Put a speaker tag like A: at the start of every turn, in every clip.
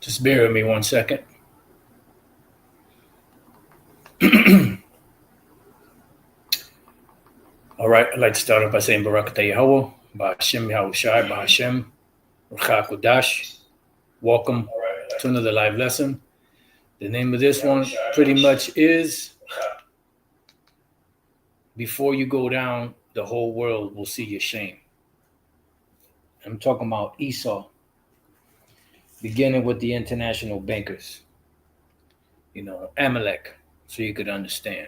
A: Just bear with me 1 second. All right, I'd like to start off by saying Barak Yahweh, Ba'ashem Yahushai, Ba'ashem, Ruchakudash. Welcome to another live lesson. The name of this one pretty much is Before You Go Down, the Whole World Will See Your Shame. I'm talking about Esau, beginning with the international bankers, Amalek, so you could understand.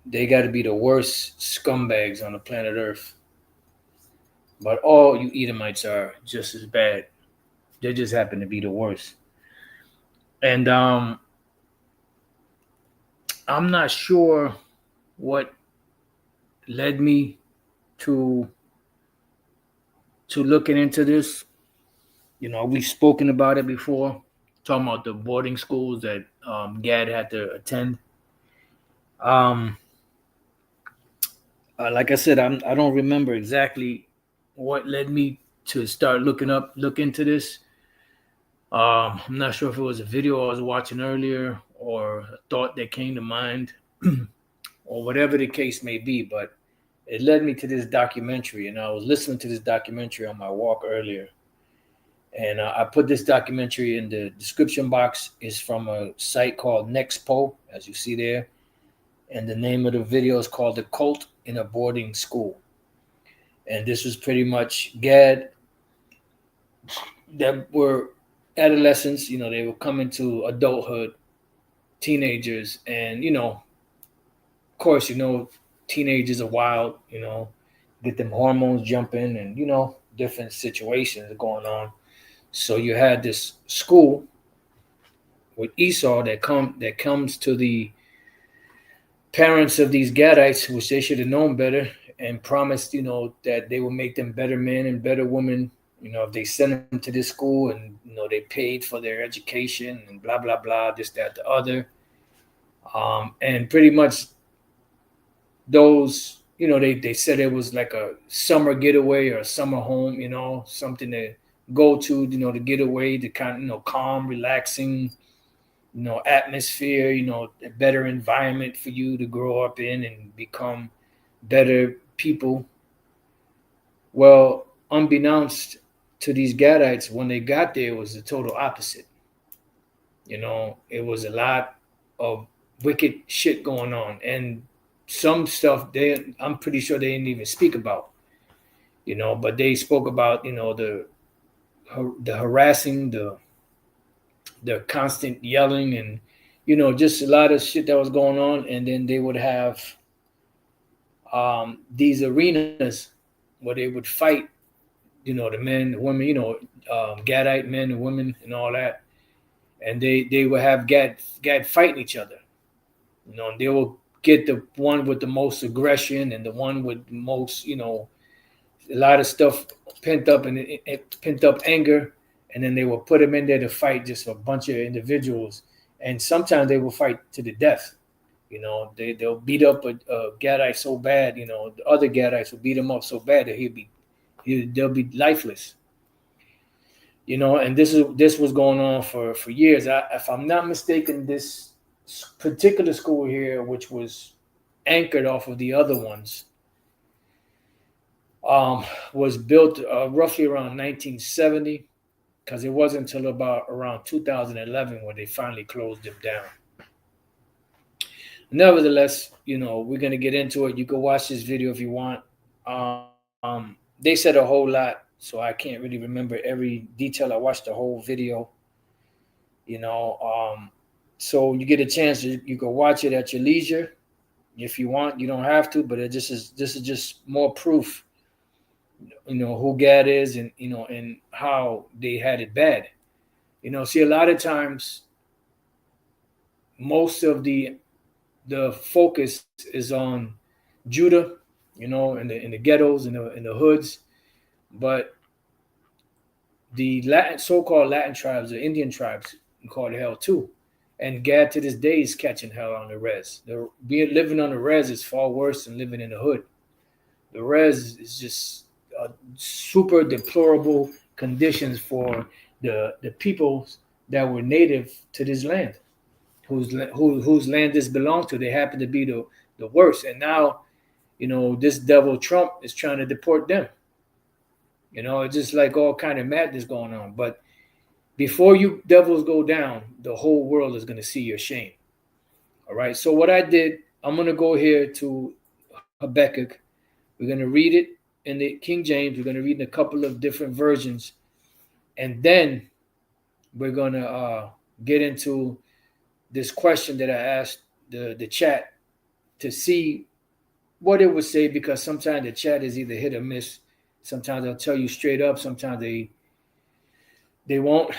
A: They got to be the worst scumbags on the planet Earth. But all you Edomites are just as bad. They just happen to be the worst. And I'm not sure what led me to looking into this. We've spoken about it before, talking about the boarding schools that Gad had to attend. Like I said, I don't remember exactly what led me to start look into this. I'm not sure if it was a video I was watching earlier or a thought that came to mind or whatever the case may be, but it led me to this documentary, and I was listening to this documentary on my walk earlier. And I put this documentary in the description box. It's from a site called Nexpo, as you see there. And the name of the video is called The Cult in a Boarding School. And this was pretty much Gad that were adolescents, they were coming to adulthood, teenagers. And, of course, teenagers are wild, get them hormones jumping and, different situations going on. So you had this school with Esau that comes to the parents of these Gadites, which they should have known better, and promised, that they will make them better men and better women, if they sent them to this school and, they paid for their education and blah, blah, blah, this, that, the other. And pretty much those, they said it was like a summer getaway or a summer home, something to go to, to get away, to kind of, calm, relaxing, atmosphere, a better environment for you to grow up in and become better people. Well, unbeknownst to these Gadites, when they got there, it was the total opposite. It was a lot of wicked shit going on, and some stuff I'm pretty sure they didn't even speak about, but they spoke about, the harassing, the constant yelling, and just a lot of shit that was going on. And then they would have these arenas where they would fight, the men, the women, Gadite men and women and all that, and they would have Gad fighting each other, and they will get the one with the most aggression and the one with the most, a lot of stuff pent up and pent up anger. And then they will put them in there to fight just a bunch of individuals. And sometimes they will fight to the death. They'll beat up a Gadite so bad, the other Gadites will beat him up so bad that they'll be lifeless. And this was going on for years. If I'm not mistaken, this particular school here, which was anchored off of the other ones, was built roughly around 1970. Because it wasn't until about around 2011 when they finally closed them down. Nevertheless, we're going to get into it. You can watch this video if you want. They said a whole lot, so I can't really remember every detail. I watched the whole video, so you get a chance, you can watch it at your leisure if you want. You don't have to, but this is just more proof, who Gad is and, and how they had it bad. See, a lot of times, most of the focus is on Judah, in the ghettos, in the hoods, but the so-called Latin tribes, the Indian tribes, called hell too. And Gad to this day is catching hell on the res. Living on the res is far worse than living in the hood. The res is just super deplorable conditions for the peoples that were native to this land, whose land this belonged to. They happen to be the worst, and now this devil Trump is trying to deport them. It's just like all kind of madness going on. But before you devils go down, the whole world is going to see your shame. All right. So what I did, I'm going to go here to Habakkuk. We're going to read it in the King James. We're going to read in a couple of different versions, and then we're going to get into this question that I asked the chat to see what it would say, because sometimes the chat is either hit or miss. Sometimes they'll tell you straight up. Sometimes they won't.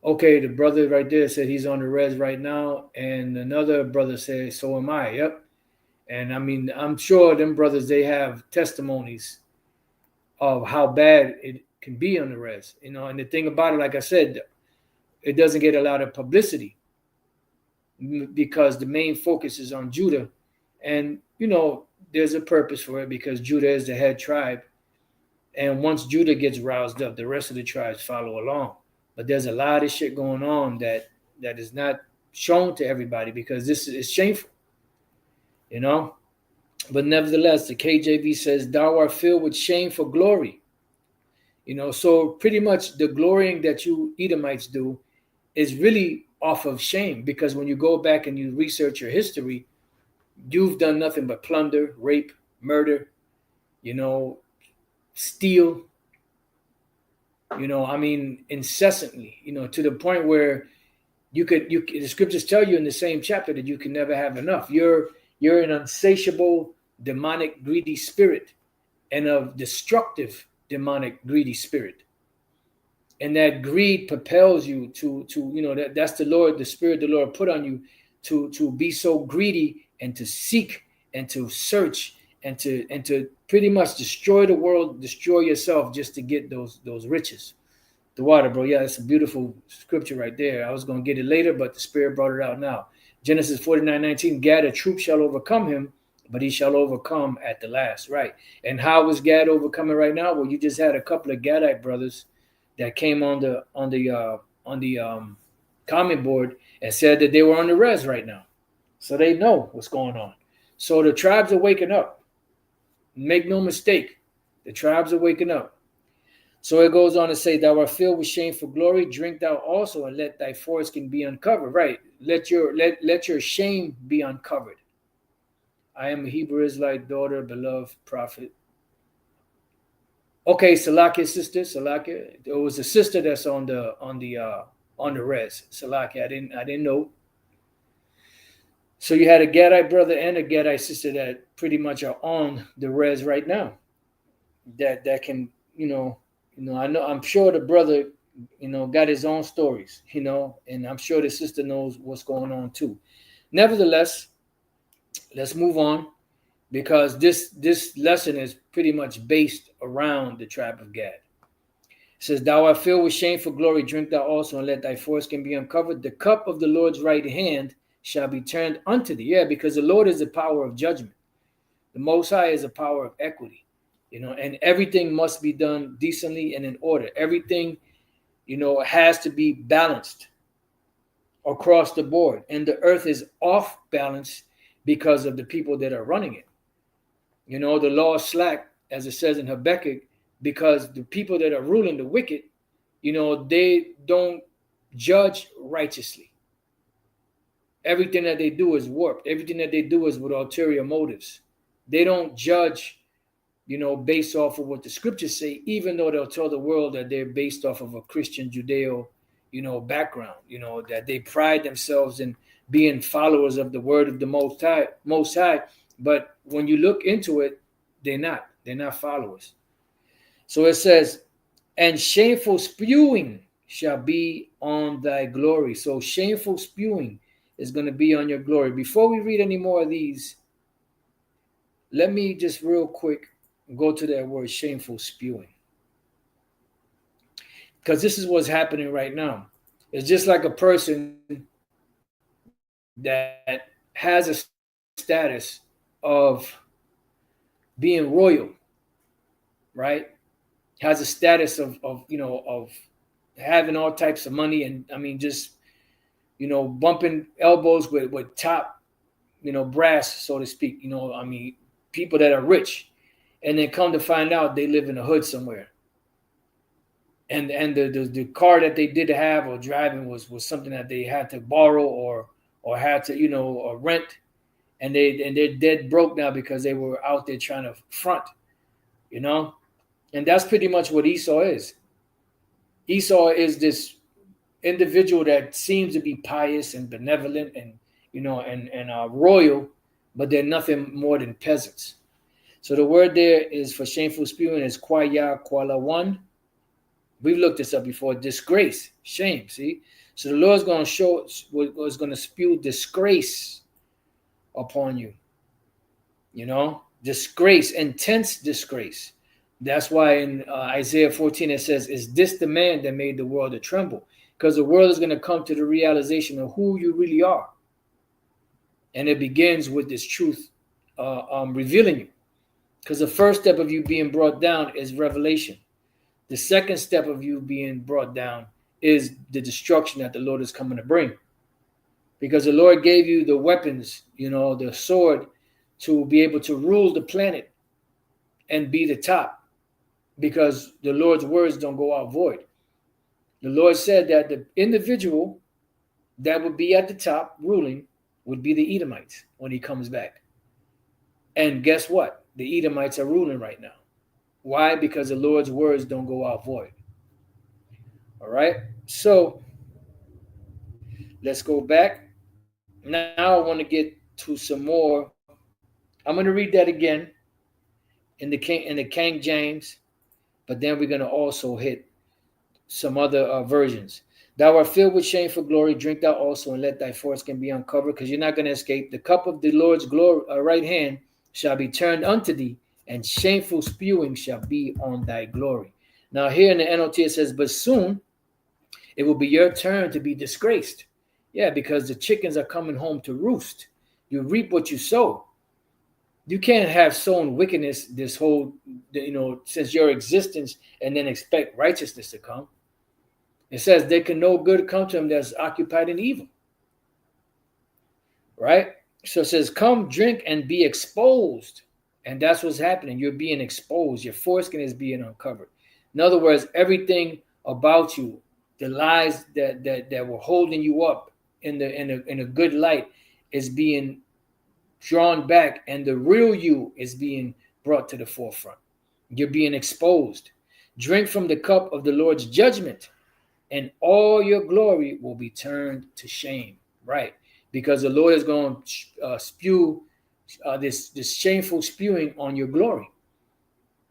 A: Okay, the brother right there said he's on the res right now, and another brother said, so am I. Yep. And I mean, I'm sure them brothers, they have testimonies of how bad it can be on the res. And the thing about it, like I said, it doesn't get a lot of publicity because the main focus is on Judah. And, there's a purpose for it, because Judah is the head tribe. And once Judah gets roused up, the rest of the tribes follow along. But there's a lot of shit going on that is not shown to everybody, because this is shameful, But nevertheless, the KJV says, thou art filled with shame for glory. So pretty much the glorying that you Edomites do is really off of shame, because when you go back and you research your history, you've done nothing but plunder, rape, murder, steal, incessantly, to the point where the scriptures tell you in the same chapter that you can never have enough. You're an insatiable, demonic, greedy spirit, and a destructive, demonic, greedy spirit. And that greed propels you to that's the Lord, the Spirit the Lord put on you to be so greedy and to seek and to search and to pretty much destroy the world, destroy yourself, just to get those riches. The water, bro. Yeah, it's a beautiful scripture right there. I was going to get it later, but the Spirit brought it out now. Genesis 49:19, Gad, a troop shall overcome him, but he shall overcome at the last. Right. And how is Gad overcoming right now? Well, you just had a couple of Gadite brothers that came on the comment board and said that they were on the res right now. So they know what's going on. So the tribes are waking up. Make no mistake, the tribes are waking up. So it goes on to say, thou art filled with shame for glory, drink thou also, and let thy foreskin be uncovered. Right. Let your shame be uncovered. I am a Hebrew Israelite daughter, beloved prophet. Okay, Salakia sister, Salakia. There was a sister that's on the res. Salakia, I didn't know. So you had a Gadite brother and a Gadite sister that pretty much are on the res right now. That can, I know, I'm sure the brother, got his own stories, and I'm sure the sister knows what's going on too. Nevertheless, let's move on, because this lesson is pretty much based around the tribe of Gad. It says, thou art filled with shame for glory, drink thou also, and let thy foreskin be uncovered. The cup of the Lord's right hand shall be turned unto thee. Yeah, because the Lord is the power of judgment. The Most High is a power of equity, and everything must be done decently and in order. Everything, has to be balanced across the board. And the earth is off balance because of the people that are running it. The law is slack, as it says in Habakkuk, because the people that are ruling, the wicked, they don't judge righteously. Everything that they do is warped. Everything that they do is with ulterior motives. They don't judge, based off of what the scriptures say, even though they'll tell the world that they're based off of a Christian Judeo, background, that they pride themselves in being followers of the word of the Most High. But when you look into it, they're not followers. So it says, and shameful spewing shall be on thy glory. So shameful spewing is going to be on your glory. Before we read any more of these, let me just real quick go to that word shameful spewing. Because this is what's happening right now. It's just like a person that has a status of being royal, right? has a status of of having all types of money, and I mean just bumping elbows with top brass, so to speak. I mean people that are rich, and then come to find out they live in the hood somewhere, and the car that they did have or driving was something that they had to borrow or had to or rent, and they're dead broke now because they were out there trying to front, you know, and that's pretty much what Esau is. Esau is this individual that seems to be pious and benevolent and and royal, but they're nothing more than peasants. So the word there is for shameful spewing is kwaya kwala one. We've looked this up before. Disgrace, shame. See, so the Lord's going to show was going to spew disgrace upon you. Disgrace, intense disgrace. That's why in Isaiah 14 it says, "Is this the man that made the world to tremble?" Because the world is going to come to the realization of who you really are, and it begins with this truth revealing you. Because the first step of you being brought down is revelation. The second step of you being brought down is the destruction that the Lord is coming to bring. Because the Lord gave you the weapons, the sword, to be able to rule the planet and be the top. Because the Lord's words don't go out void. The Lord said that the individual that would be at the top ruling would be the Edomites when he comes back. And guess what? The Edomites are ruling right now. Why? Because the Lord's words don't go out void. All right. So let's go back. Now I want to get to some more. I'm going to read that again in the King James, but then we're going to also hit some other versions. Thou art filled with shameful glory, drink thou also, and let thy foreskin be uncovered, because you're not going to escape. The cup of the Lord's glory, right hand shall be turned unto thee, and shameful spewing shall be on thy glory. Now here in the NLT it says, but soon it will be your turn to be disgraced. Yeah, because the chickens are coming home to roost. You reap what you sow. You can't have sown wickedness this whole, since your existence, and then expect righteousness to come. It says there can no good come to him that's occupied in evil. Right? So it says, come, drink, and be exposed. And that's what's happening. You're being exposed. Your foreskin is being uncovered. In other words, everything about you, the lies that were holding you up in a good light, is being drawn back, and the real you is being brought to the forefront. You're being exposed. Drink from the cup of the Lord's judgment, and all your glory will be turned to shame. Right? Because the Lord is going to spew this shameful spewing on your glory,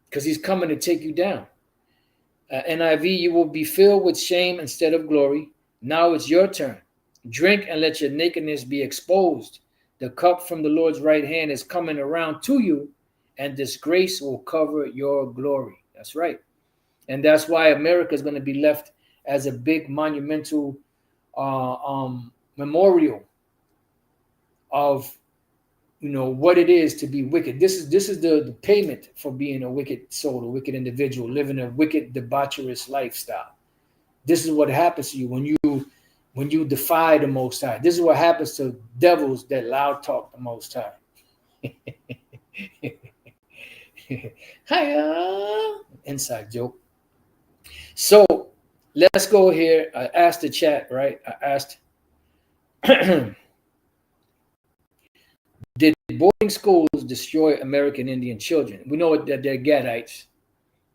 A: because he's coming to take you down. NIV, you will be filled with shame instead of glory. Now it's your turn. Drink and let your nakedness be exposed. The cup from the Lord's right hand is coming around to you, and disgrace will cover your glory. That's right. And that's why America is going to be left as a big monumental memorial of what it is to be wicked. This is the payment for being a wicked soul, a wicked individual, living a wicked, debaucherous lifestyle. This is what happens to you when you defy the Most High. This is what happens to devils that loud talk the Most High. Hiya! Inside joke. So let's go here. I asked the chat, right? I asked, did boarding schools destroy American Indian children? We know that they're Gadites,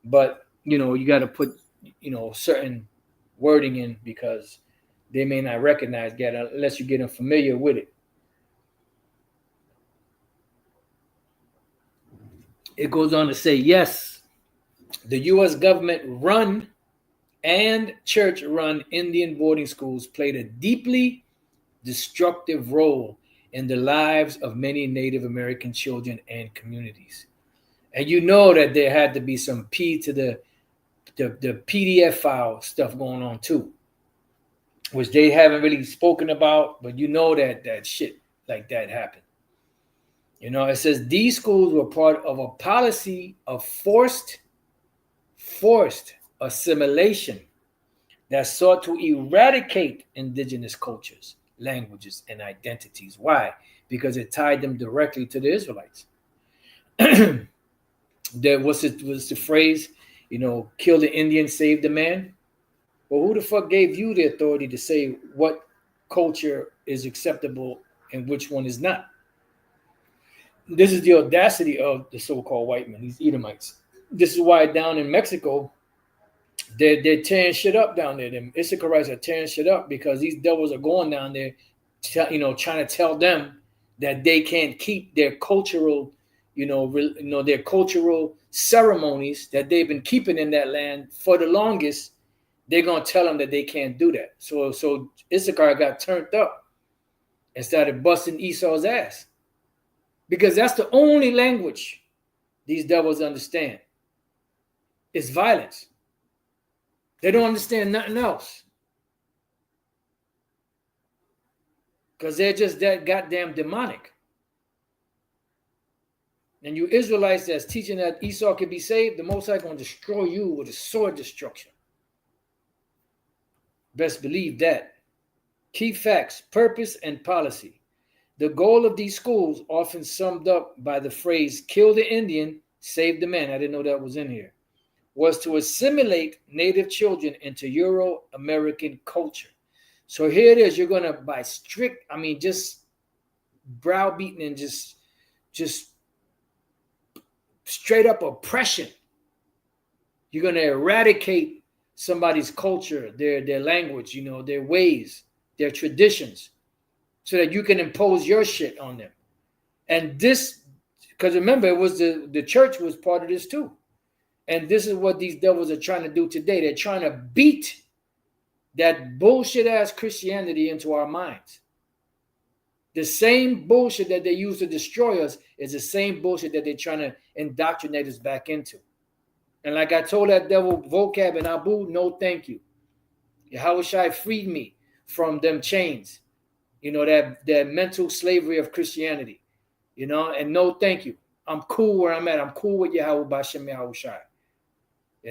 A: but you got to put certain wording in, because they may not recognize Gad unless you get them familiar with it. It goes on to say, yes, the U.S. government run and church run Indian boarding schools played a deeply destructive role in the lives of many Native American children and communities. And that there had to be some P to the PDF file stuff going on too, which they haven't really spoken about, but that shit like that happened. It says these schools were part of a policy of forced forced assimilation that sought to eradicate indigenous cultures, languages, and identities. Why? Because it tied them directly to the Israelites. There was the phrase, kill the Indian, save the man. Well, who the fuck gave you the authority to say what culture is acceptable and which one is not? This is the audacity of the so-called white men, these Edomites. This is why down in Mexico, they're tearing shit up down there. Them Issacharites are tearing shit up because these devils are going down there, trying to tell them that they can't keep their cultural, their cultural ceremonies that they've been keeping in that land for the longest. They're gonna tell them that they can't do that. So Issachar got turned up and started busting Esau's ass because that's the only language these devils understand. It's violence. They don't understand nothing else because they're just that goddamn demonic. And you Israelites that's teaching that Esau can be saved, the Most High going to destroy you with a sword destruction. Best believe that. Key facts, purpose, and policy. The goal of these schools, often summed up by the phrase, kill the Indian, save the man. I didn't know that was in here. Was to assimilate native children into Euro-American culture. So here it is. You're going to, by strict, just browbeating and just straight up oppression, you're going to eradicate somebody's culture, their language, their ways, their traditions, so that you can impose your shit on them. And this, because remember, it was the church was part of this too. And this is what these devils are trying to do today. They're trying to beat that bullshit ass Christianity into our minds. The same bullshit that they use to destroy us is the same bullshit that they're trying to indoctrinate us back into. And like I told that devil vocab and Abu, no thank you. Yahushua freed me from them chains, that mental slavery of Christianity, and no thank you. I'm cool where I'm at. I'm cool with Yahweh Bashem Yahushua.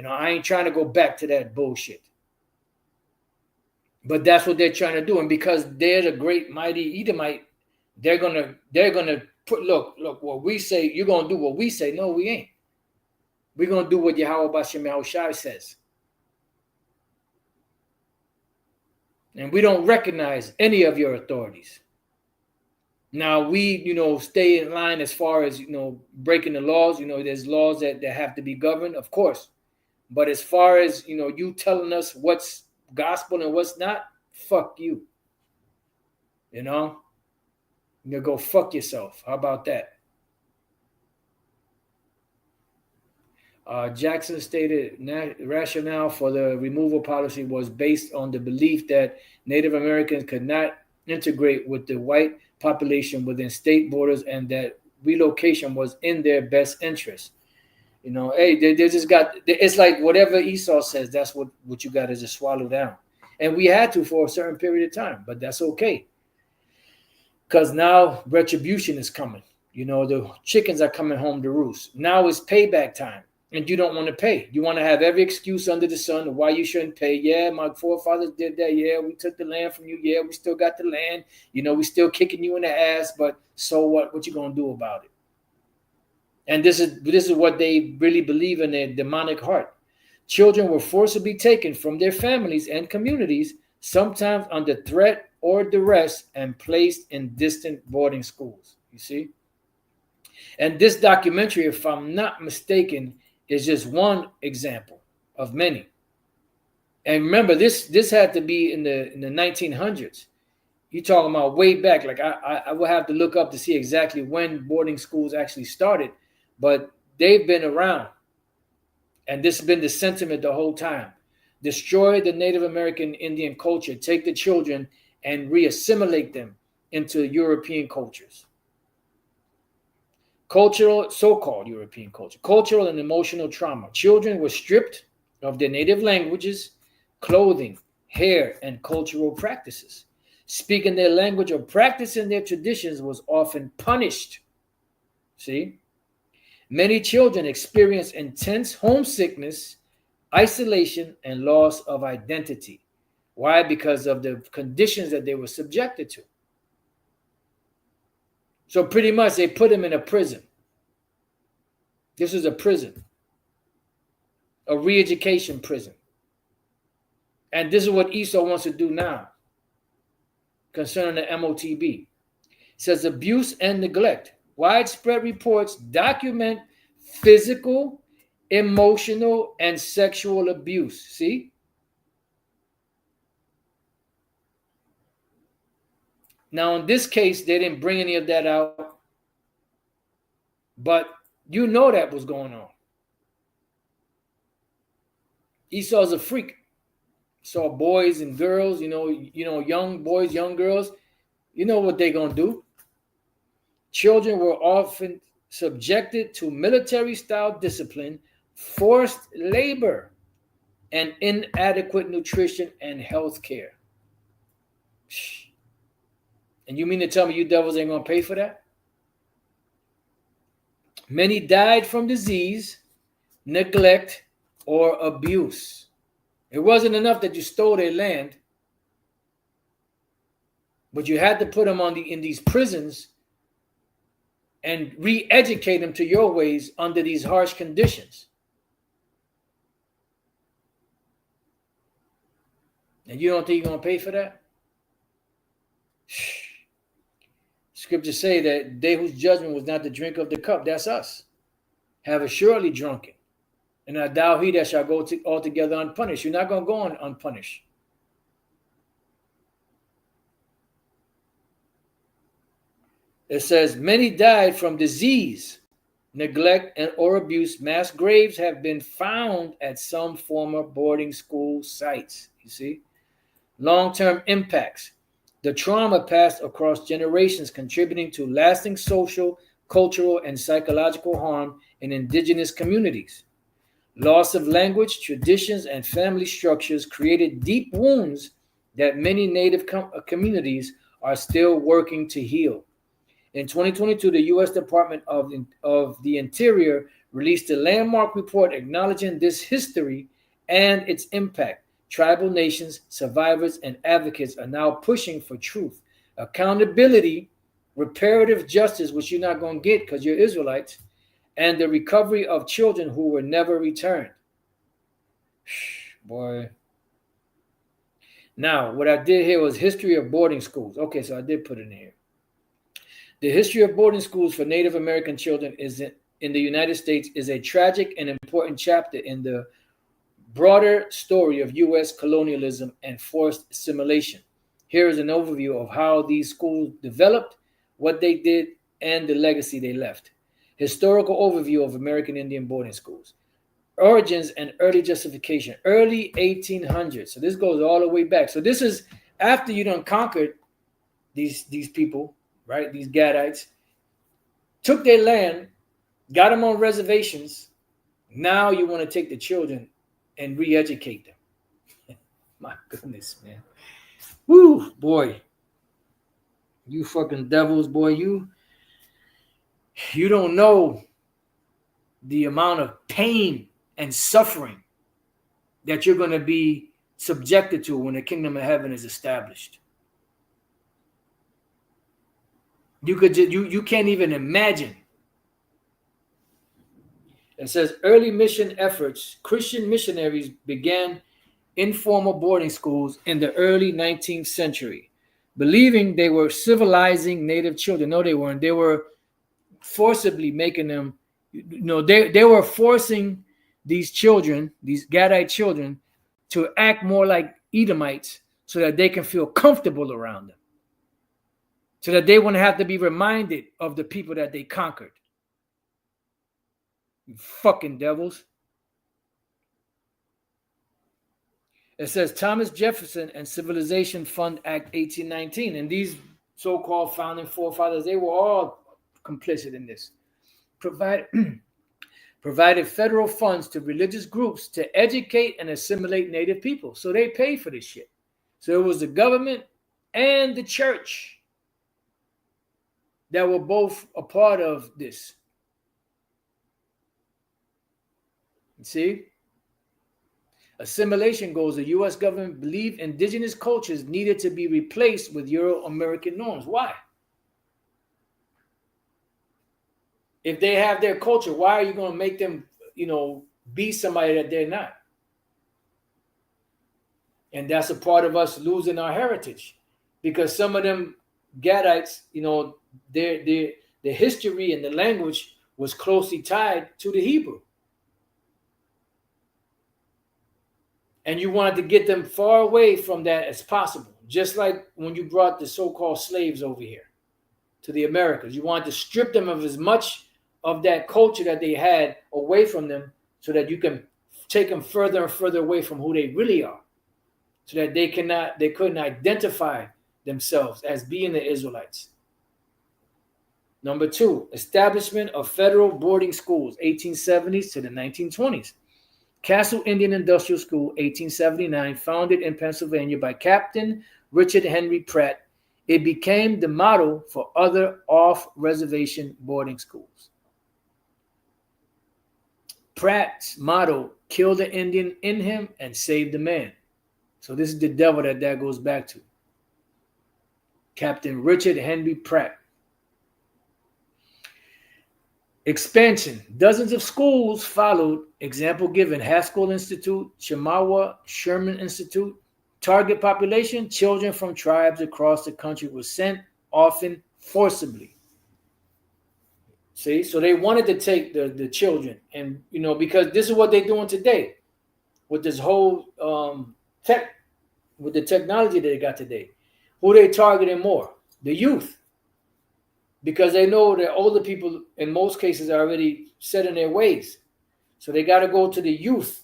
A: I ain't trying to go back to that bullshit. But that's what they're trying to do. And because they're the great mighty Edomite, they're gonna put look, what we say, you're gonna do what we say. No, we ain't. We're gonna do what Yahweh Bashem Yahushua says. And we don't recognize any of your authorities. Now we, stay in line as far as, breaking the laws. There's laws that have to be governed, of course. But as far as, you telling us what's gospel and what's not, fuck you. You go fuck yourself. How about that? Jackson stated rationale for the removal policy was based on the belief that Native Americans could not integrate with the white population within state borders and that relocation was in their best interest. They just got, it's like whatever Esau says, that's what you got to just swallow down. And we had to for a certain period of time, but that's okay. Because now retribution is coming. The chickens are coming home to roost. Now it's payback time. And you don't want to pay. You want to have every excuse under the sun of why you shouldn't pay. Yeah, my forefathers did that. Yeah, we took the land from you. Yeah, we still got the land. We still kicking you in the ass. But so what? What you gonna do about it? And this is what they really believe in their demonic heart. Children were forcibly taken from their families and communities, sometimes under threat or duress, and placed in distant boarding schools. You see? And this documentary, if I'm not mistaken, is just one example of many. And remember, this had to be in the 1900s. You're talking about way back. Like I will have to look up to see exactly when boarding schools actually started, but they've been around. And this has been the sentiment the whole time. Destroy the Native American Indian culture, take the children and re-assimilate them into European cultures. Cultural, so-called European culture, cultural and emotional trauma. Children were stripped of their native languages, clothing, hair, and cultural practices. Speaking their language or practicing their traditions was often punished. See? Many children experience intense homesickness isolation, and loss of identity. Why? Because of the conditions that they were subjected to. So pretty much they put him in a prison. This is a prison, a re-education prison. And this is what Esau wants to do now concerning the MOTB. It says abuse and neglect. Widespread reports document physical, emotional, and sexual abuse. See? Now, in this case, they didn't bring any of that out, but you know that was going on. Esau's a freak. Saw boys and girls, young boys, young girls. You know what they're going to do. Children were often subjected to military-style discipline, forced labor, and inadequate nutrition and health care. And you mean to tell me you devils ain't going to pay for that? Many died from disease, neglect, or abuse. It wasn't enough that you stole their land, but you had to put them in these prisons and re-educate them to your ways under these harsh conditions. And you don't think you're going to pay for that? Scriptures say that they whose judgment was not to drink of the cup, that's us, have assuredly drunken. And I doubt he that shall go altogether unpunished. You're not going to go on unpunished. It says, many died from disease, neglect, or abuse. Mass graves have been found at some former boarding school sites. You see? Long-term impacts. The trauma passed across generations, contributing to lasting social, cultural, and psychological harm in indigenous communities. Loss of language, traditions, and family structures created deep wounds that many Native communities are still working to heal. In 2022, the U.S. Department of the Interior released a landmark report acknowledging this history and its impact. Tribal nations, survivors, and advocates are now pushing for truth, accountability, reparative justice, which you're not going to get because you're Israelites, and the recovery of children who were never returned. Boy. Now, what I did here was history of boarding schools. Okay, so I did put it in here. The history of boarding schools for Native American children in the United States is a tragic and important chapter in the broader story of U.S. colonialism and forced assimilation. Here is an overview of how these schools developed, what they did, and the legacy they left. Historical overview of American Indian boarding schools. Origins and early justification. Early 1800s. So this goes all the way back. So this is after you done conquered these people, right? These Gadites. Took their land, got them on reservations. Now you want to take the children and re-educate them. My goodness, man. Woo, boy. You fucking devils, boy. You don't know the amount of pain and suffering that you're going to be subjected to when the kingdom of heaven is established. You can't even imagine. It says early mission efforts. Christian missionaries began informal boarding schools in the early 19th century, believing they were civilizing Native children. No, they weren't. They were forcibly making them, they were forcing these children, these Gadite children, to act more like Edomites so that they can feel comfortable around them, so that they wouldn't have to be reminded of the people that they conquered. You fucking devils. It says Thomas Jefferson and Civilization Fund Act 1819. And these so-called founding forefathers, they were all complicit in this. Provided federal funds to religious groups to educate and assimilate Native people. So they paid for this shit. So it was the government and the church that were both a part of this. You see? assimilation goals, the U.S. government believed indigenous cultures needed to be replaced with Euro-American norms. Why? If they have their culture, why are you going to make them, be somebody that they're not? And that's a part of us losing our heritage, because some of them Gadites, their history and the language was closely tied to the Hebrew. And you wanted to get them far away from that as possible. Just like when you brought the so-called slaves over here to the Americas, you wanted to strip them of as much of that culture that they had away from them, so that you can take them further and further away from who they really are, so that they couldn't identify themselves as being the Israelites. Number 2, establishment of federal boarding schools, 1870s to the 1920s. Castle Indian Industrial School, 1879, founded in Pennsylvania by Captain Richard Henry Pratt. It became the model for other off-reservation boarding schools. Pratt's motto, kill the Indian in him and save the man. So this is the devil that goes back to. Captain Richard Henry Pratt. Expansion. Dozens of schools followed. Example given: Haskell Institute, Chemawa Sherman Institute. Target population: children from tribes across the country were sent, often forcibly. See, so they wanted to take the children, and because this is what they're doing today with this whole with the technology that they got today. Who they targeting more? The youth. Because they know that older people, in most cases, are already set in their ways. So they got to go to the youth,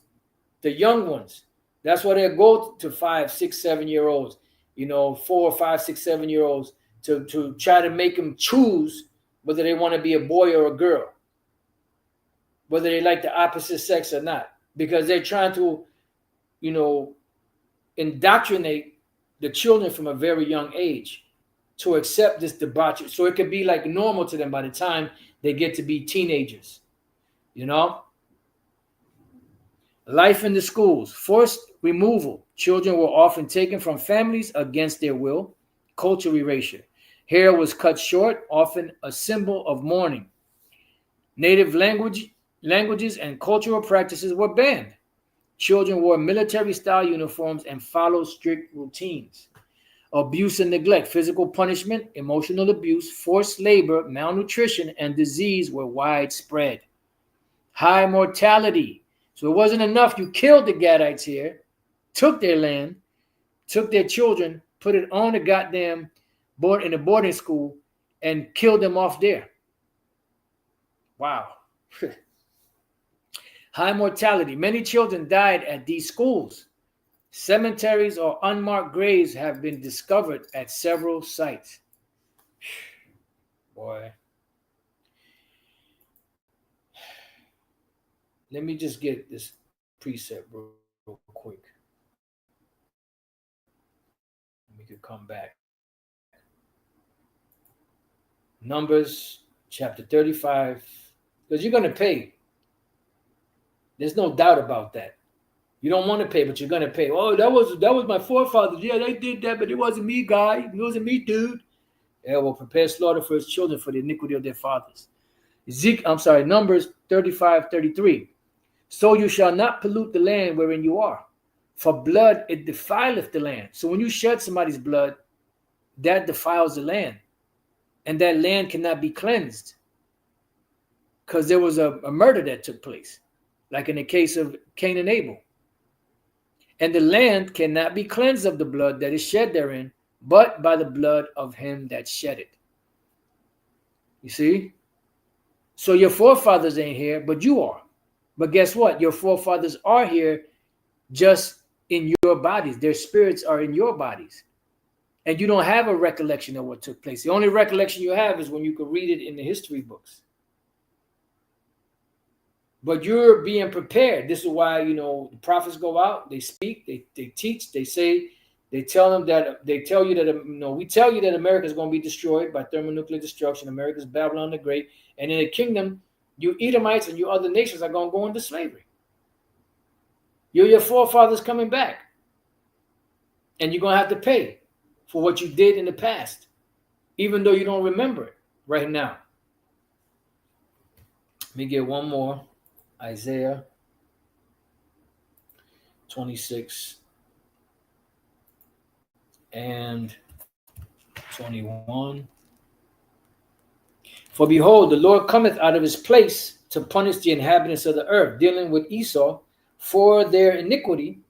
A: the young ones. That's why they go to 5, 6, 7-year-olds, 4, 5, 6, 7-year-olds to try to make them choose whether they want to be a boy or a girl, whether they like the opposite sex or not, because they're trying to, indoctrinate the children from a very young age to accept this debauchery. So it could be like normal to them by the time they get to be teenagers, Life in the schools. Forced removal. Children were often taken from families against their will. Cultural erasure. Hair was cut short, often a symbol of mourning. Native languages and cultural practices were banned. Children wore military-style uniforms and followed strict routines. Abuse and neglect, physical punishment, emotional abuse, forced labor, malnutrition, and disease were widespread. High mortality. So it wasn't enough. You killed the Gadites here, took their land, took their children, put it on the goddamn board in a boarding school, and killed them off there. Wow. High mortality. Many children died at these schools. Cemeteries or unmarked graves have been discovered at several sites. Boy. Let me just get this precept real quick. We could come back. Numbers chapter 35. Because you're going to pay. There's no doubt about that. You don't want to pay, but you're going to pay. Oh, that was my forefathers. Yeah, they did that, but it wasn't me, guy. It wasn't me, dude. Yeah, well, prepare slaughter for his children for the iniquity of their fathers. Numbers 35:33. So you shall not pollute the land wherein you are, for blood it defileth the land. So when you shed somebody's blood, that defiles the land, and that land cannot be cleansed because there was a murder that took place, like in the case of Cain and Abel. And the land cannot be cleansed of the blood that is shed therein, but by the blood of him that shed it. You see? So your forefathers ain't here, but you are. But guess what? Your forefathers are here just in your bodies. Their spirits are in your bodies. And you don't have a recollection of what took place. The only recollection you have is when you could read it in the history books. But you're being prepared. This is why, the prophets go out, they speak, they teach, they say, we tell you that America is going to be destroyed by thermonuclear destruction. America's Babylon the Great. And in the kingdom, you Edomites and you other nations are going to go into slavery. Your forefathers coming back. And you're going to have to pay for what you did in the past, even though you don't remember it right now. Let me get one more. Isaiah 26 and 21. For behold, the Lord cometh out of his place to punish the inhabitants of the earth, dealing with Esau for their iniquity.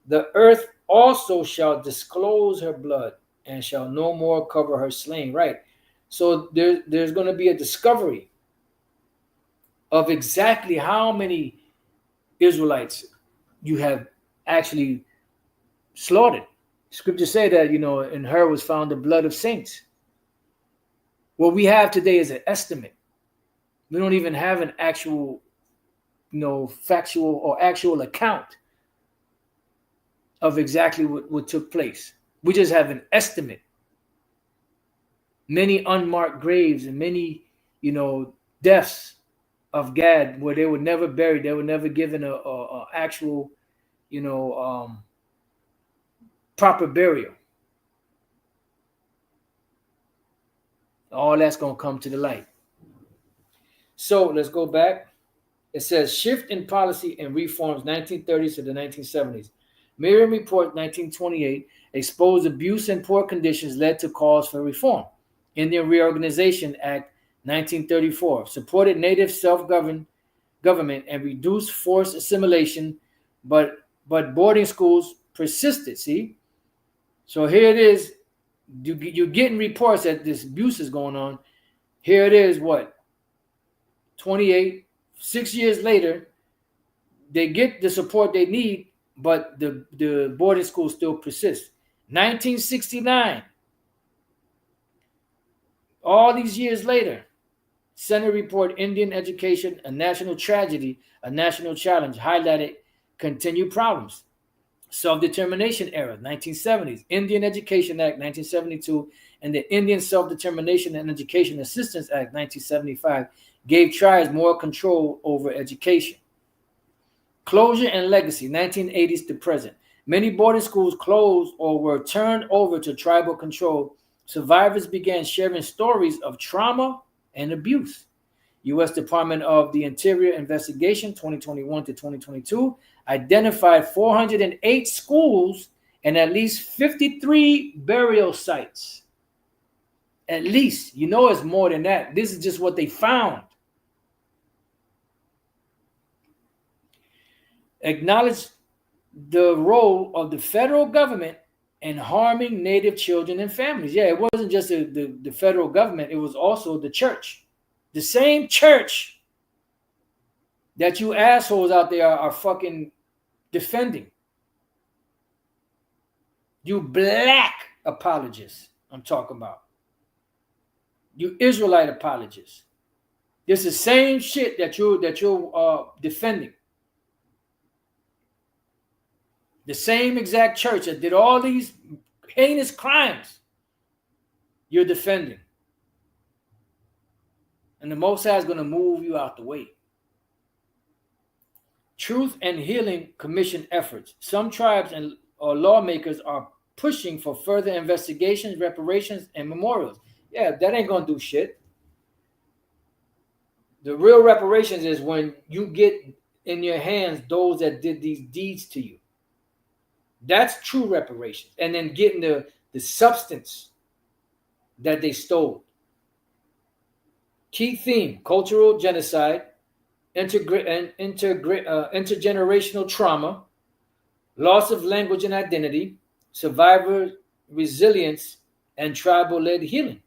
A: The earth also shall disclose her blood and shall no more cover her slain. Right. So there's going to be a discovery of exactly how many Israelites you have actually slaughtered. Scripture say that, in her was found the blood of saints. What we have today is an estimate. We don't even have an actual, factual or actual account of exactly what took place. We just have an estimate. Many unmarked graves and many, deaths of Gad where they were never buried. They were never given a actual, proper burial. All that's going to come to the light. So let's go back. It says shift in policy and reforms 1930s to the 1970s. Miriam Report 1928 exposed abuse and poor conditions led to calls for reform. Indian Reorganization Act 1934 supported native self-government and reduced forced assimilation, but boarding schools persisted. See? So here it is. You're getting reports that this abuse is going on. Here it is, 28, 6 years later, they get the support they need, but the boarding school still persists. 1969, all these years later, Senate report Indian Education, a National Tragedy, a National Challenge, highlighted continued problems. Self-Determination Era, 1970s, Indian Education Act, 1972, and the Indian Self-Determination and Education Assistance Act, 1975, gave tribes more control over education. Closure and legacy, 1980s to present. Many boarding schools closed or were turned over to tribal control. Survivors began sharing stories of trauma and abuse. U.S. Department of the Interior investigation, 2021 to 2022, identified 408 schools and at least 53 burial sites. At least, it's more than that. This is just what they found. Acknowledge the role of the federal government in harming Native children and families. Yeah, it wasn't just the federal government. It was also the church. The same church that you assholes out there are fucking defending. You black apologists, I'm talking about. You Israelite apologists. This is the same shit that you're defending. The same exact church that did all these heinous crimes, you're defending. And the Most High is going to move you out the way. Truth and Healing Commission efforts. Some tribes or lawmakers are pushing for further investigations, reparations, and memorials. Yeah, that ain't going to do shit. The real reparations is when you get in your hands those that did these deeds to you. That's true reparations. And then getting the substance that they stole. Key theme: cultural genocide, intergenerational trauma, loss of language and identity, survivor resilience, and tribal-led healing.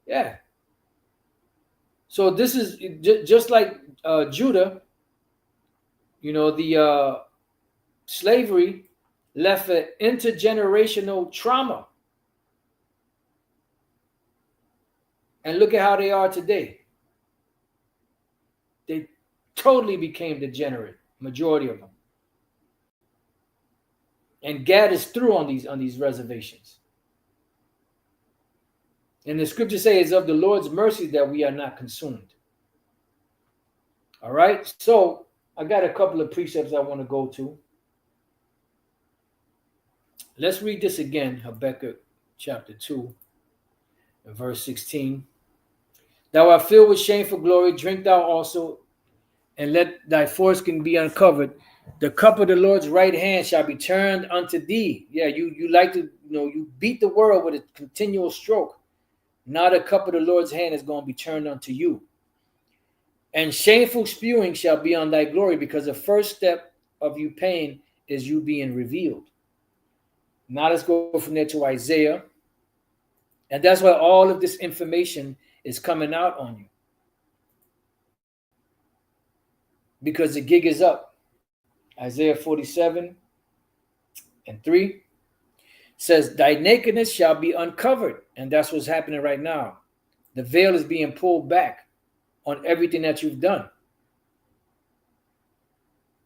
A: Yeah. So this is just like Judah, the slavery left an intergenerational trauma. And look at how they are today. They totally became degenerate, majority of them. And Gad is through on these reservations. And the scripture says, of the Lord's mercy that we are not consumed. All right. So I got a couple of precepts I want to go to. Let's read this again, Habakkuk chapter 2 and verse 16. Thou art filled with shameful glory, drink thou also, and let thy foreskin be uncovered. The cup of the Lord's right hand shall be turned unto thee. Yeah, you like to, you beat the world with a continual stroke. Now the cup of the Lord's hand is going to be turned unto you. And shameful spewing shall be on thy glory, because the first step of you pain is you being revealed. Now let's go from there to Isaiah. And that's why all of this information is coming out on you. Because the gig is up. Isaiah 47 and 3 says, thy nakedness shall be uncovered. And that's what's happening right now. The veil is being pulled back on everything that you've done.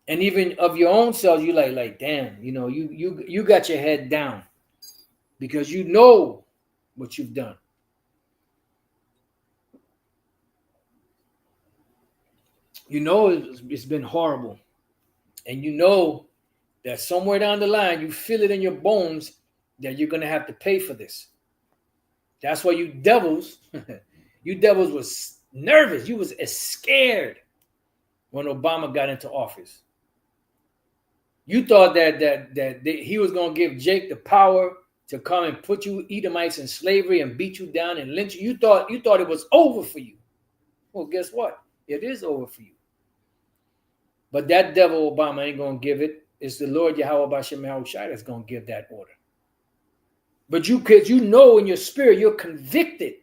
A: And even of your own selves, you like, damn, you got your head down because you know what you've done. You know it's been horrible. And you know that somewhere down the line, you feel it in your bones that you're going to have to pay for this. That's why you devils was nervous. You was scared when Obama got into office. You thought that he was going to give Jake the power to come and put you Edomites in slavery and beat you down and lynch you. You thought it was over for you. Well, guess what? It is over for you. But that devil Obama ain't going to give it. It's the Lord Yahweh Bashem Yahushua that's going to give that order. But because you know in your spirit, you're convicted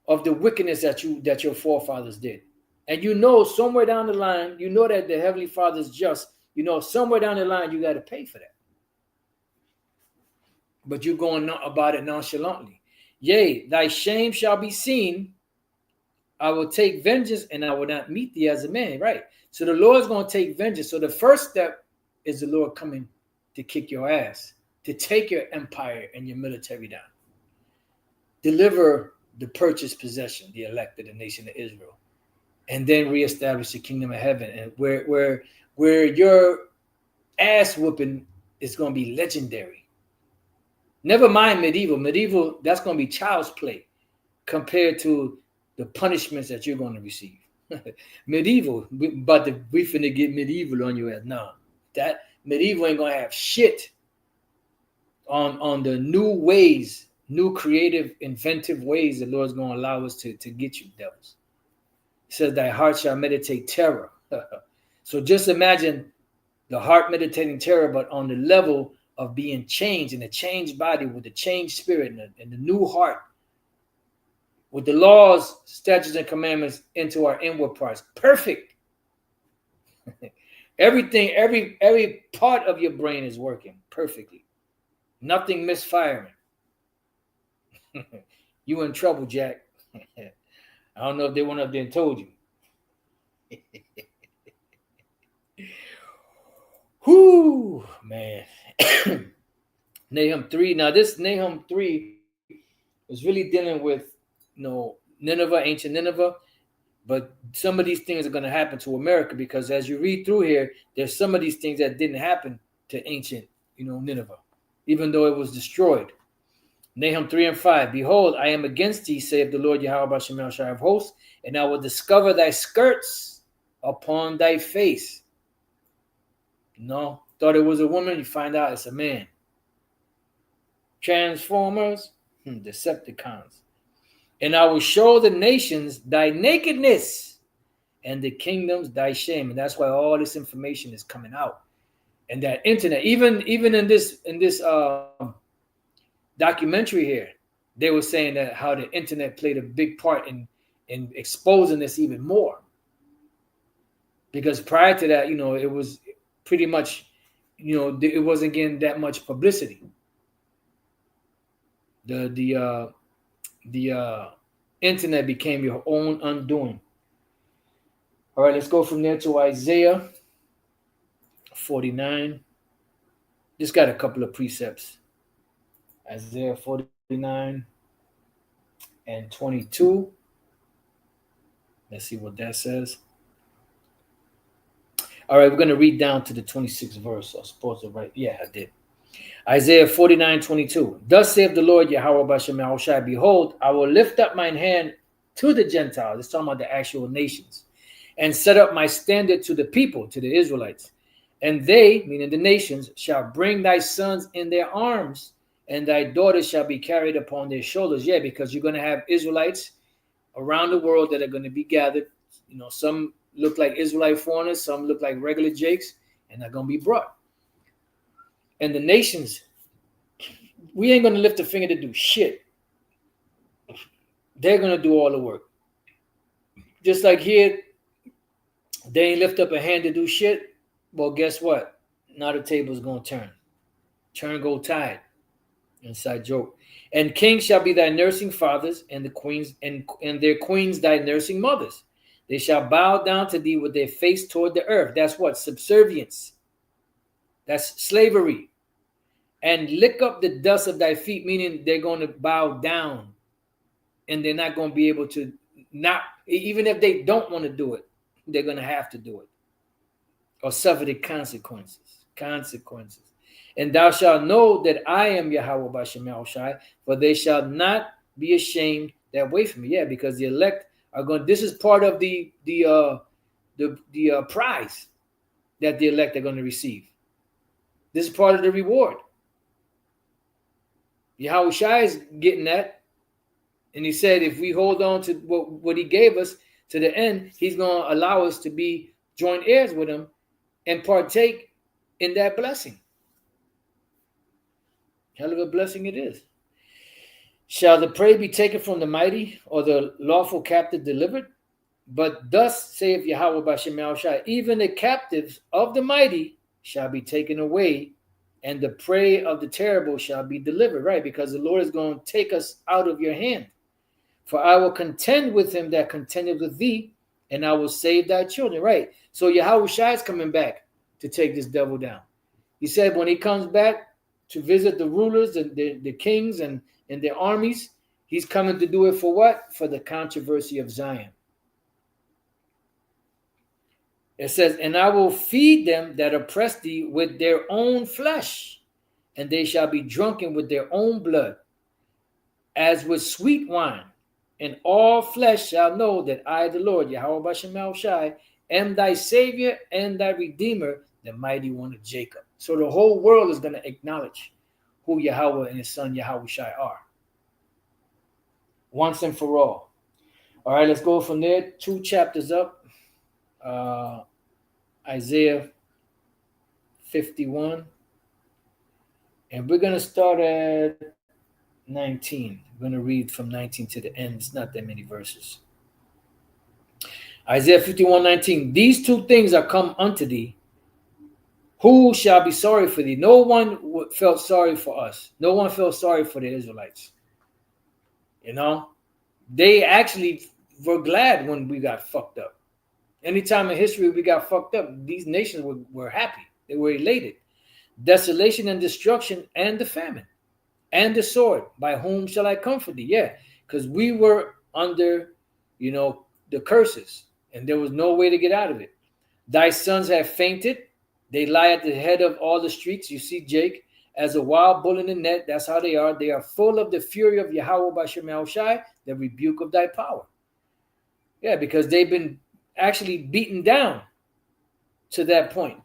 A: of the wickedness that your forefathers did. And you know somewhere down the line, you know that the Heavenly Father is just. You know, somewhere down the line, you got to pay for that. But you're going about it nonchalantly. Yea, thy shame shall be seen. I will take vengeance, and I will not meet thee as a man. Right. So the Lord's going to take vengeance. So the first step is the Lord coming to kick your ass, to take your empire and your military down. Deliver the purchased possession, the elect of the nation of Israel, and then reestablish the kingdom of heaven, and where your ass whooping is going to be legendary. Never mind medieval. Medieval, that's going to be child's play compared to the punishments that you're going to receive. Medieval, but we finna get medieval on your ass. No, that medieval ain't going to have shit on the new ways, new creative, inventive ways the Lord's going to allow us to get you, devils. It says, thy heart shall meditate terror. So just imagine the heart meditating terror, but on the level of being changed, in a changed body with the changed spirit and the new heart, with the laws, statutes, and commandments into our inward parts. Perfect. Everything, every part of your brain is working perfectly. Nothing misfiring. You in trouble, Jack. I don't know if they went up there and told you. Whoo, man. Nahum 3. Now, this Nahum 3 is really dealing with, Nineveh, ancient Nineveh. But some of these things are going to happen to America, because as you read through here, there's some of these things that didn't happen to ancient, Nineveh, even though it was destroyed. Nahum 3 and 5. Behold, I am against thee, saith the Lord Yahweh Bashem of hosts, and I will discover thy skirts upon thy face. No, thought it was a woman, you find out it's a man. Transformers, Decepticons. And I will show the nations thy nakedness, and the kingdoms thy shame. And that's why all this information is coming out. And that internet, even in this documentary here, they were saying that how the internet played a big part in exposing this even more. Because prior to that, it was pretty much, it wasn't getting that much publicity. The internet became your own undoing. All right, let's go from there to Isaiah 49. Just got a couple of precepts. Isaiah 49 and 22. Let's see what that says. All right, we're going to read down to the 26th verse. I suppose, right? Yeah, I did. Isaiah 49:22. Thus saith the Lord Yahweh Bashem Yahushai, behold, I will lift up mine hand to the Gentiles. It's talking about the actual nations. And set up my standard to the people, to the Israelites. And they, meaning the nations, shall bring thy sons in their arms, and thy daughters shall be carried upon their shoulders. Yeah, because you're going to have Israelites around the world that are going to be gathered. You know, some look like Israelite foreigners, some look like regular Jakes, and they're going to be brought. And the nations, we ain't going to lift a finger to do shit. They're going to do all the work. Just like here, they ain't lift up a hand to do shit. Well, guess what? Now the table's going to turn. Turn go tide. Inside joke. And kings shall be thy nursing fathers, and the queens and their queens thy nursing mothers. They shall bow down to thee with their face toward the earth. That's what? Subservience. That's slavery. And lick up the dust of thy feet, meaning they're going to bow down. And they're not going to be able to not, even if they don't want to do it, they're going to have to do it. Or suffer the consequences. And thou shalt know that I am Yahweh Bashem Yahushai, for they shall not be ashamed that wait for me. Yeah, because the elect are going. This is part of the prize that the elect are going to receive. This is part of the reward. Yahushai is getting that, and he said, if we hold on to what he gave us to the end, he's going to allow us to be joint heirs with him and partake in that blessing. Hell of a blessing it is. Shall the prey be taken from the mighty, or the lawful captive delivered? But thus saith Yahweh Bashem Yahushai, even the captives of the mighty shall be taken away, and the prey of the terrible shall be delivered. Right, because the Lord is going to take us out of your hand. For I will contend with him that contendeth with thee, and I will save thy children. Right, so Yahushai is coming back to take this devil down. He said when he comes back to visit the rulers and the kings and their armies, he's coming to do it for what? For the controversy of Zion. It says, and I will feed them that oppress thee with their own flesh, and they shall be drunken with their own blood, as with sweet wine. And all flesh shall know that I, the Lord, Yahweh Bashem Yahushai, am thy Savior and thy Redeemer, the mighty one of Jacob. So the whole world is going to acknowledge who Yahweh and his son Yahushai are. Once and for all. All right, let's go from there. 2 chapters up. Isaiah 51. And we're going to start at 19. We're going to read from 19 to the end. It's not that many verses. Isaiah 51:19. These 2 things are come unto thee. Who shall be sorry for thee? No one felt sorry for us. No one felt sorry for the Israelites. You know, they actually were glad when we got fucked up. Anytime in history we got fucked up, these nations were happy. They were elated. Desolation and destruction and the famine and the sword. By whom shall I comfort thee? Yeah, because we were under, the curses, and there was no way to get out of it. Thy sons have fainted. They lie at the head of all the streets. You see, Jake, as a wild bull in the net. That's how they are. They are full of the fury of Yahweh Bashem Yahushai, the rebuke of thy power. Yeah, because they've been actually beaten down to that point.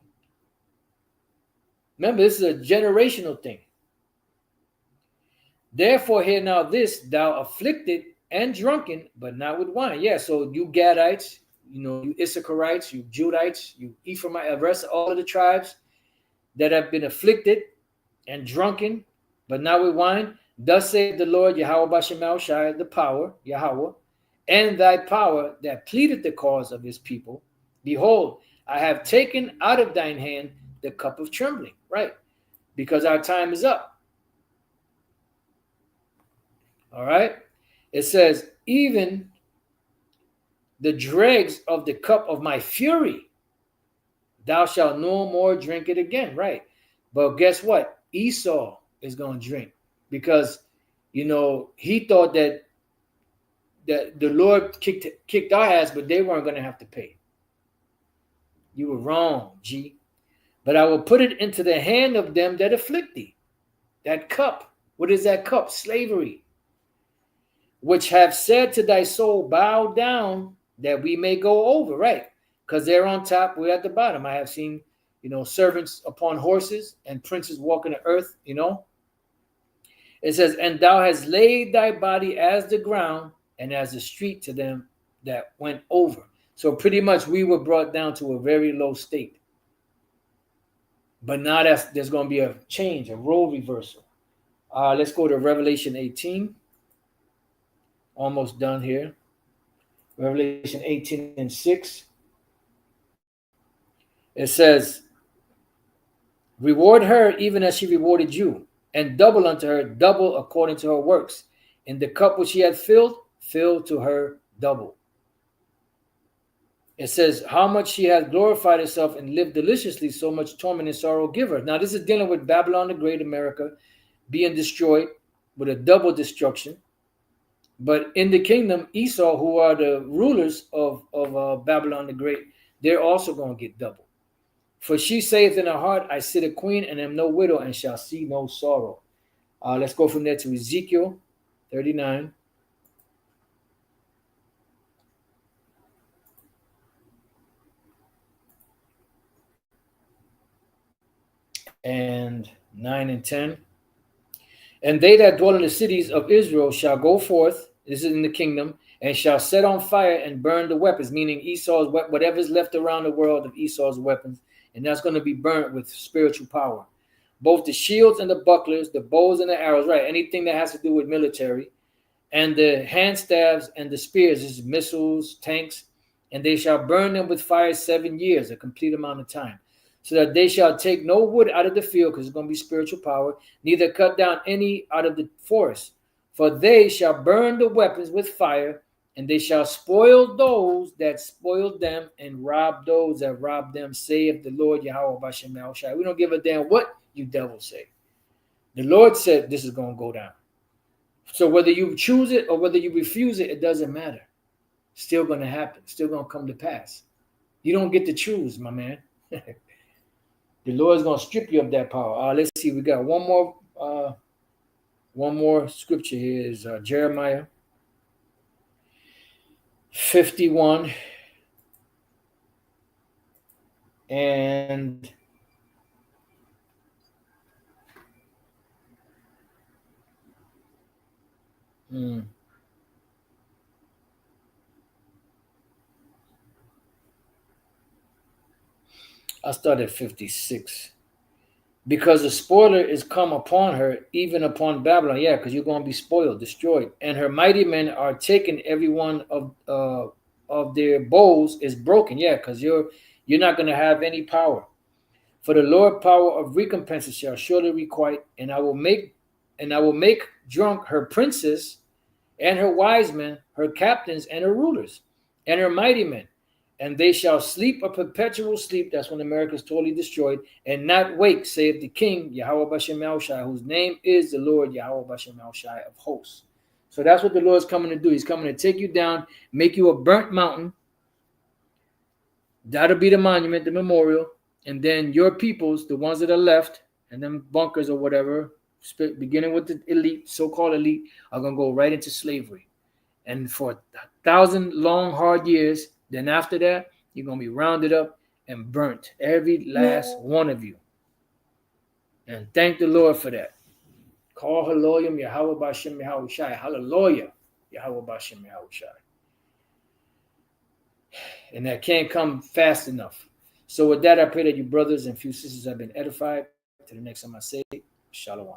A: Remember, this is a generational thing. Therefore, hear now this, thou afflicted and drunken, but not with wine. Yeah, so you Gadites, you Issacharites, you Judites, you Ephraimites, the rest of all of the tribes that have been afflicted and drunken, but not with wine. Thus saith the Lord Yahweh Bashem Yahushai, the power, Yahweh, and thy power that pleadeth the cause of his people. Behold, I have taken out of thine hand the cup of trembling. Right, because our time is up. All right, it says, even the dregs of the cup of my fury, thou shalt no more drink it again. Right, but guess what? Esau is going to drink because, he thought that the Lord kicked our ass, but they weren't going to have to pay. You were wrong, G. But I will put it into the hand of them that afflict thee. That cup. What is that cup? Slavery. Which have said to thy soul, bow down that we may go over, right? Because they're on top, we're at the bottom. I have seen, servants upon horses and princes walking the earth, It says, and thou hast laid thy body as the ground and as a street to them that went over. So pretty much we were brought down to a very low state. But now there's going to be a change, a role reversal. Let's go to Revelation 18. Almost done here. Revelation 18 and 6. It says, reward her even as she rewarded you, and double unto her, double according to her works. In the cup which she had filled, fill to her double. It says, how much she hath glorified herself and lived deliciously, so much torment and sorrow give her. Now, this is dealing with Babylon the Great, America, being destroyed with a double destruction. But in the kingdom, Esau, who are the rulers of Babylon the Great, they're also going to get double. For she saith in her heart, I sit a queen and am no widow and shall see no sorrow. Let's go from there to Ezekiel 39. And 9 and 10. And they that dwell in the cities of Israel shall go forth, this is in the kingdom, and shall set on fire and burn the weapons, meaning Esau's, whatever is left around the world of Esau's weapons, and that's going to be burnt with spiritual power. Both the shields and the bucklers, the bows and the arrows, right? Anything that has to do with military, and the hand staves and the spears, this is missiles, tanks, and they shall burn them with fire 7 years, a complete amount of time. So that they shall take no wood out of the field, because it's going to be spiritual power, neither cut down any out of the forest. For they shall burn the weapons with fire, and they shall spoil those that spoiled them, and rob those that robbed them, saith the Lord Yahweh Bashem Yahushua. We don't give a damn what you devils say. The Lord said this is going to go down. So whether you choose it or whether you refuse it, it doesn't matter. Still going to happen. Still going to come to pass. You don't get to choose, my man. The Lord is going to strip you of that power. Let's see. We got one more scripture here is Jeremiah 51 and I'll start at 56. Because the spoiler is come upon her, even upon Babylon. Yeah, because you're going to be spoiled, destroyed. And her mighty men are taken, every one of their bows is broken. Yeah, because you're not going to have any power. For the Lord power of recompenses shall surely requite, and I will make drunk her princes and her wise men, her captains and her rulers, and her mighty men. And they shall sleep a perpetual sleep. That's when America is totally destroyed, and not wake, saith the King, Yahweh Bashem Yahushua, whose name is the Lord Yahweh Bashem Yahushua of hosts. So that's what the Lord is coming to do. He's coming to take you down, make you a burnt mountain. That'll be the monument, the memorial. And then your peoples, the ones that are left, and them bunkers or whatever, beginning with the elite, so-called elite, are going to go right into slavery. And for 1,000 long, hard years, then after that, you're going to be rounded up and burnt, every last one of you. And thank the Lord for that. Call Hallelujah, Yahweh Bashem Yahushai. Hallelujah, Yahweh Bashem Yahushai. And that can't come fast enough. So with that, I pray that you brothers and few sisters have been edified. To the next time I say, Shalom.